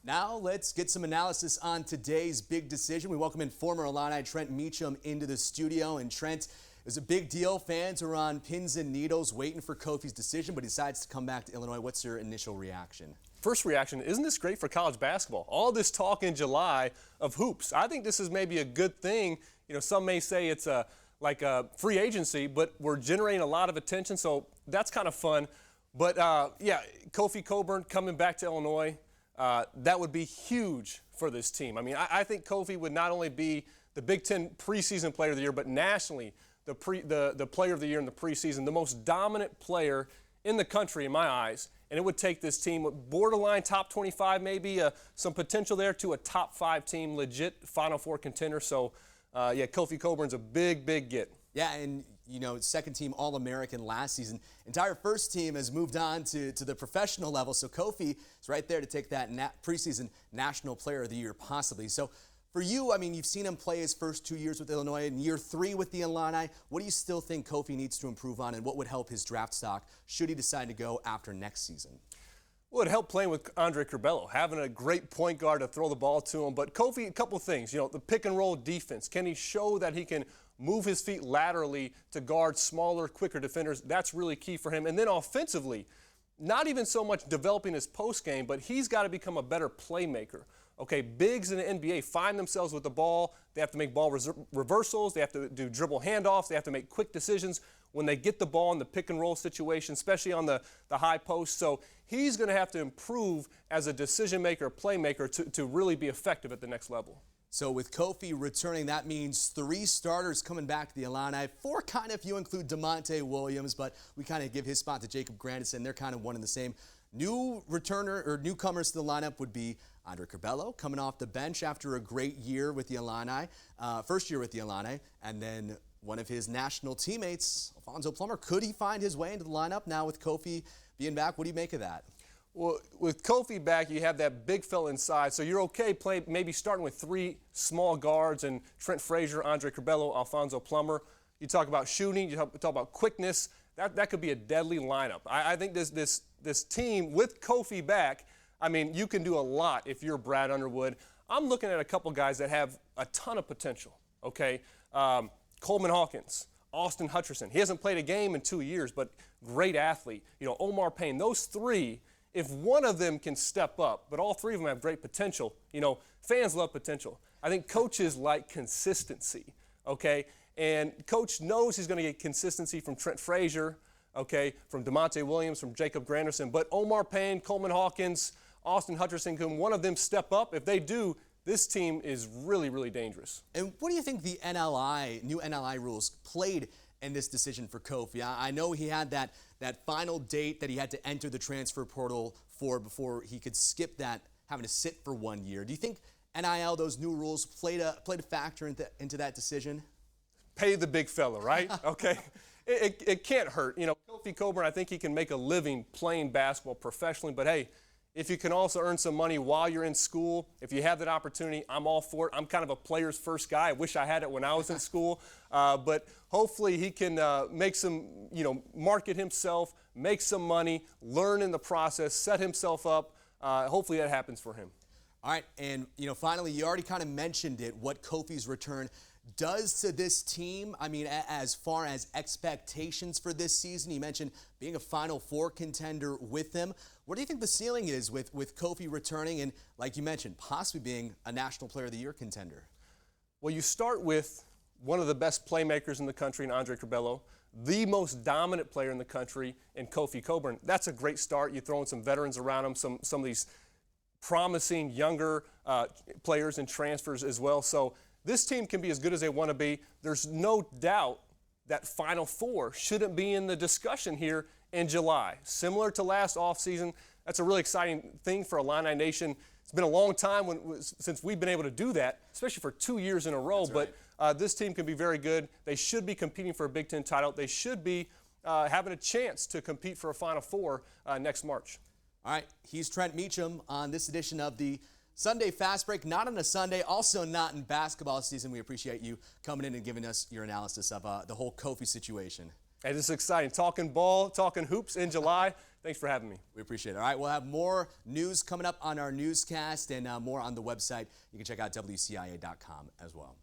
Now let's get some analysis on today's big decision. We welcome in former Illini Trent Meacham into the studio. And Trent, it was a big deal. Fans are on pins and needles waiting for Kofi's decision, but he decides to come back to Illinois. What's your initial reaction? First reaction, isn't this great for college basketball? All this talk in July of hoops. I think this is maybe a good thing. You know, some may say it's like a free agency, but we're generating a lot of attention, so that's kind of fun. But yeah, Kofi Cockburn coming back to Illinois, that would be huge for this team. I mean, I think Kofi would not only be the Big Ten preseason player of the year, but nationally the player of the year in the preseason, the most dominant player in the country in my eyes. And it would take this team borderline top 25, maybe some potential there, to a top 5 team, legit Final Four contender. So, yeah, Kofi Cockburn's a big, big get. Yeah, and, you know, second team All-American last season. Entire first team has moved on to the professional level. So Kofi is right there to take that preseason National Player of the Year possibly. So for you, I mean, you've seen him play his first 2 years with Illinois and year 3 with the Illini. What do you still think Kofi needs to improve on, and what would help his draft stock should he decide to go after next season? Well, it helped playing with Andre Curbelo, having a great point guard to throw the ball to him. But Kofi, a couple things. You know, the pick and roll defense. Can he show that he can move his feet laterally to guard smaller, quicker defenders? That's really key for him. And then offensively, not even so much developing his post game, but he's got to become a better playmaker. Okay, bigs in the NBA find themselves with the ball. They have to make ball reversals. They have to do dribble handoffs. They have to make quick decisions when they get the ball in the pick and roll situation, especially on the high post. So he's going to have to improve as a decision maker, playmaker to really be effective at the next level. So with Kofi returning, that means 3 starters coming back to the Illini. 4 kind of if you include DeMonte Williams, but we kind of give his spot to Jacob Grandison. They're kind of one and the same. New returner or newcomers to the lineup would be Andre Curbelo, coming off the bench after a great year with the Illini, first year with the Illini, and then one of his national teammates, Alfonso Plummer. Could he find his way into the lineup now with Kofi being back? What do you make of that? Well, with Kofi back, you have that big fella inside, so you're okay maybe starting with 3 small guards and Trent Frazier, Andre Curbelo, Alfonso Plummer. You talk about shooting, you talk about quickness. That could be a deadly lineup. I think this team with Kofi back, I mean, you can do a lot if you're Brad Underwood. I'm looking at a couple guys that have a ton of potential, okay? Coleman Hawkins, Austin Hutcherson. He hasn't played a game in 2 years, but great athlete. You know, Omar Payne. Those 3, if one of them can step up, but all 3 of them have great potential, you know, fans love potential. I think coaches like consistency, okay? And coach knows he's going to get consistency from Trent Frazier, okay, from DeMonte Williams, from Jacob Grandison. But Omar Payne, Coleman Hawkins, Austin Hutcherson, can one of them step up? If they do, this team is really, really dangerous. And what do you think the new NLI rules played in this decision for Kofi? I know he had that final date that he had to enter the transfer portal for before he could skip that, having to sit for 1 year. Do you think NIL, those new rules, played a factor into that decision? Pay the big fella, right? Okay. It can't hurt. You know, Kofi Cockburn, I think he can make a living playing basketball professionally, but hey, if you can also earn some money while you're in school, if you have that opportunity, I'm all for it. I'm kind of a player's first guy. I wish I had it when I was in school. But hopefully he can make some, you know, market himself, make some money, learn in the process, set himself up. Hopefully that happens for him. All right, and, you know, finally, you already kind of mentioned it, what Kofi's return does to this team. I mean, as far as expectations for this season, you mentioned being a Final Four contender with them. What do you think the ceiling is with Kofi returning and, like you mentioned, possibly being a National Player of the Year contender? Well, you start with one of the best playmakers in the country in Andre Curbelo, the most dominant player in the country in Kofi Cockburn. That's a great start. You throw in some veterans around him, some of these promising younger players and transfers as well. So this team can be as good as they want to be. There's no doubt that Final Four shouldn't be in the discussion here in July. Similar to last offseason, that's a really exciting thing for Illini Nation. It's been a long time since we've been able to do that, especially for 2 years in a row. That's right. But this team can be very good. They should be competing for a Big Ten title. They should be having a chance to compete for a Final Four next March. All right, he's Trent Meacham on this edition of the Sunday Fast Break. Not on a Sunday, also not in basketball season. We appreciate you coming in and giving us your analysis of the whole Kofi situation. And it's exciting. Talking ball, talking hoops in July. Thanks for having me. We appreciate it. All right, we'll have more news coming up on our newscast and more on the website. You can check out WCIA.com as well.